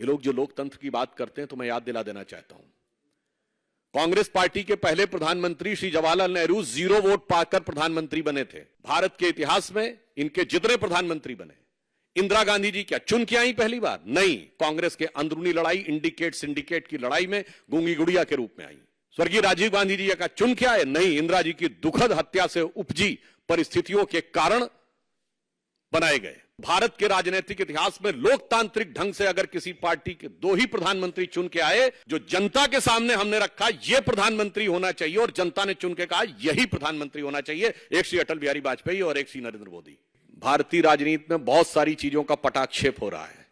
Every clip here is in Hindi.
ये लोग जो लोकतंत्र की बात करते हैं तो मैं याद दिला देना चाहता हूं, कांग्रेस पार्टी के पहले प्रधानमंत्री श्री जवाहरलाल नेहरू 0 वोट पाकर प्रधानमंत्री बने थे। भारत के इतिहास में इनके जितने प्रधानमंत्री बने, इंदिरा गांधी जी क्या चुन के आई पहली बार? नहीं, कांग्रेस के अंदरूनी लड़ाई, इंडिकेट सिंडिकेट की लड़ाई में गूंगी गुड़िया के रूप में आई। स्वर्गीय राजीव गांधी जी का चुन के आए? नहीं, इंदिरा जी की दुखद हत्या से उपजी परिस्थितियों के कारण बनाए गए। भारत के राजनीतिक इतिहास में लोकतांत्रिक ढंग से अगर किसी पार्टी के 2 ही प्रधानमंत्री चुन के आए, जो जनता के सामने हमने रखा यह प्रधानमंत्री होना चाहिए और जनता ने चुन के कहा यही प्रधानमंत्री होना चाहिए, एक श्री अटल बिहारी वाजपेयी और एक श्री नरेंद्र मोदी। भारतीय राजनीति में बहुत सारी चीजों का पटाक्षेप हो रहा है।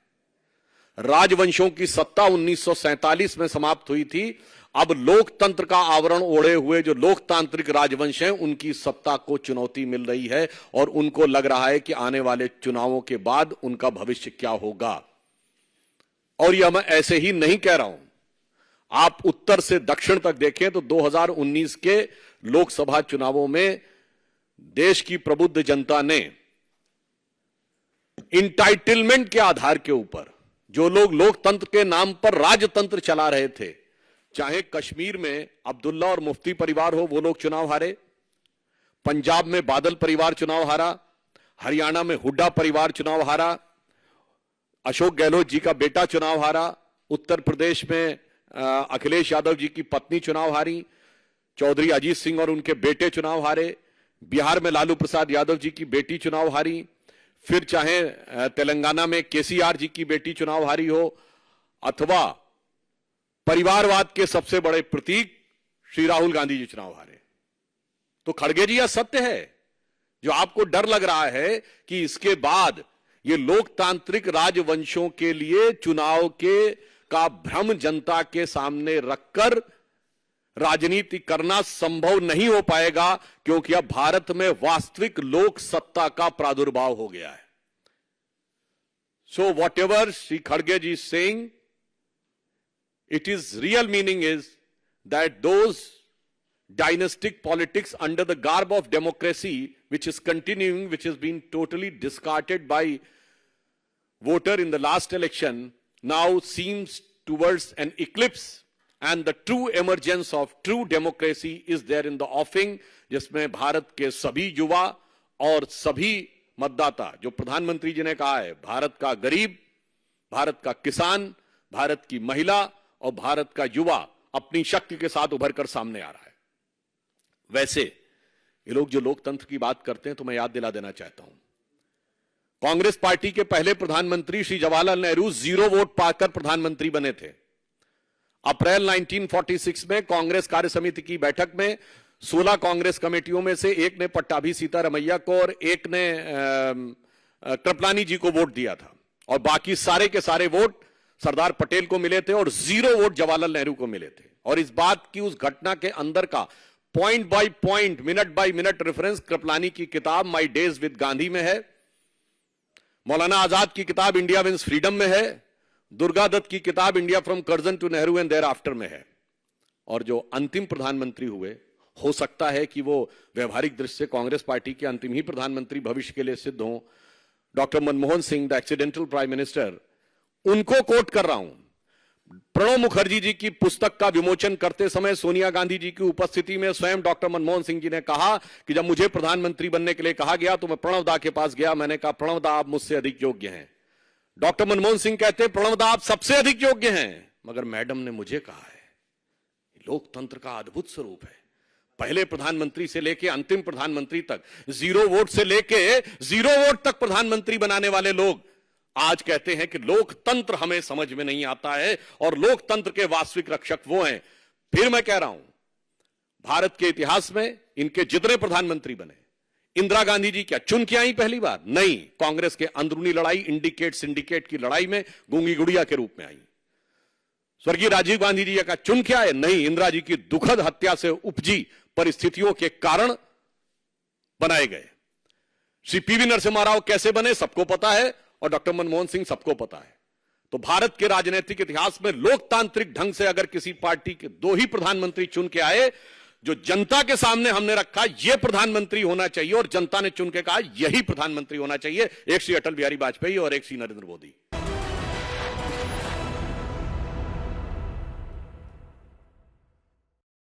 राजवंशों की सत्ता 1947 में समाप्त हुई थी। अब लोकतंत्र का आवरण ओढ़े हुए जो लोकतांत्रिक राजवंश हैं, उनकी सत्ता को चुनौती मिल रही है और उनको लग रहा है कि आने वाले चुनावों के बाद उनका भविष्य क्या होगा। और यह मैं ऐसे ही नहीं कह रहा हूं, आप उत्तर से दक्षिण तक देखें तो 2019 के लोकसभा चुनावों में देश की प्रबुद्ध जनता ने इंटाइटलमेंट के आधार के ऊपर जो लोग लोकतंत्र के नाम पर राजतंत्र चला रहे थे, चाहे कश्मीर में अब्दुल्ला और मुफ्ती परिवार हो, वो लोग चुनाव हारे, पंजाब में बादल परिवार चुनाव हारा, हरियाणा में हुड्डा परिवार चुनाव हारा, अशोक गहलोत जी का बेटा चुनाव हारा, उत्तर प्रदेश में अखिलेश यादव जी की पत्नी चुनाव हारी, चौधरी अजीत सिंह और उनके बेटे चुनाव हारे, बिहार में लालू प्रसाद यादव जी की बेटी चुनाव हारी, फिर चाहे तेलंगाना में केसीआर जी की बेटी चुनाव हारी हो, अथवा परिवारवाद के सबसे बड़े प्रतीक श्री राहुल गांधी जी चुनाव हारे। तो खड़गे जी, यह सत्य है। जो आपको डर लग रहा है कि इसके बाद ये लोकतांत्रिक राजवंशों के लिए चुनाव के का भ्रम जनता के सामने रखकर राजनीति करना संभव नहीं हो पाएगा, क्योंकि अब भारत में वास्तविक लोक सत्ता का प्रादुर्भाव हो गया है। सो वॉट एवर श्री खड़गे जी saying, it is real meaning is that those dynastic politics under the garb of democracy, which is continuing, which has been totally discarded by voter in the last election, now seems towards an eclipse, and the true emergence of true democracy is there in the offing, जिसमें भारत के सभी युवा और सभी मतदाता, जो प्रधानमंत्री जी ने कहा है, भारत का गरीब, भारत का किसान, भारत की महिला और भारत का युवा अपनी शक्ति के साथ उभर कर सामने आ रहा है। वैसे ये लोग जो लोकतंत्र की बात करते हैं तो मैं याद दिला देना चाहता हूं, कांग्रेस पार्टी के पहले प्रधानमंत्री श्री जवाहरलाल नेहरू 0 वोट पाकर प्रधानमंत्री बने थे। अप्रैल 1946 में कांग्रेस कार्य समिति की बैठक में 16 कांग्रेस कमेटियों में से एक ने पट्टाभी सीतारमैया को और एक ने कृपलानी जी को वोट दिया था, और बाकी सारे के सारे वोट सरदार पटेल को मिले थे और 0 वोट जवाहरलाल नेहरू को मिले थे। और इस बात की, उस घटना के अंदर का point by point, minute by minute reference Kripalani की किताब माय डेज विद गांधी में है, मौलाना आजाद की किताब इंडिया विंस फ्रीडम में है, दुर्गा दत्त की किताब India from Curzon to Nehru and thereafter में है। और जो अंतिम प्रधानमंत्री हुए, हो सकता है कि वो व्यवहारिक दृष्टि से कांग्रेस पार्टी के अंतिम ही प्रधानमंत्री भविष्य के लिए सिद्ध हों, doctor Manmohan Singh, the accidental prime minister, उनको कोट कर रहा हूं। प्रणब मुखर्जी जी की पुस्तक का विमोचन करते समय सोनिया गांधी जी की उपस्थिति में स्वयं डॉक्टर मनमोहन सिंह जी ने कहा कि जब मुझे प्रधानमंत्री बनने के लिए कहा गया तो मैं प्रणब दा के पास गया, मैंने कहा प्रणब दा आप मुझसे अधिक योग्य हैं। डॉक्टर मनमोहन सिंह कहते हैं प्रणब दा आप सबसे अधिक योग्य हैं, मगर मैडम ने मुझे कहा है। लोकतंत्र का अद्भुत स्वरूप है। पहले प्रधानमंत्री से लेके अंतिम प्रधानमंत्री तक, 0 वोट से लेके 0 वोट तक प्रधानमंत्री बनाने वाले लोग आज कहते हैं कि लोकतंत्र हमें समझ में नहीं आता है और लोकतंत्र के वास्तविक रक्षक वो हैं। फिर मैं कह रहा हूं, भारत के इतिहास में इनके जितने प्रधानमंत्री बने, इंदिरा गांधी जी क्या चुन के आई पहली बार? नहीं, कांग्रेस के अंदरूनी लड़ाई, इंडिकेट सिंडिकेट की लड़ाई में गूंगी गुड़िया के रूप में आई। स्वर्गीय राजीव गांधी जी का चुन के आए? नहीं, इंदिरा जी की दुखद हत्या से उपजी परिस्थितियों के कारण बनाए गए। श्री पीवी नरसिम्हा राव कैसे बने सबको पता है, और डॉक्टर मनमोहन सिंह सबको पता है। तो भारत के राजनीतिक इतिहास में लोकतांत्रिक ढंग से अगर किसी पार्टी के 2 ही प्रधानमंत्री चुन के आए, जो जनता के सामने हमने रखा यह प्रधानमंत्री होना चाहिए और जनता ने चुन के कहा यही प्रधानमंत्री होना चाहिए, एक श्री अटल बिहारी वाजपेयी और एक श्री नरेंद्र मोदी।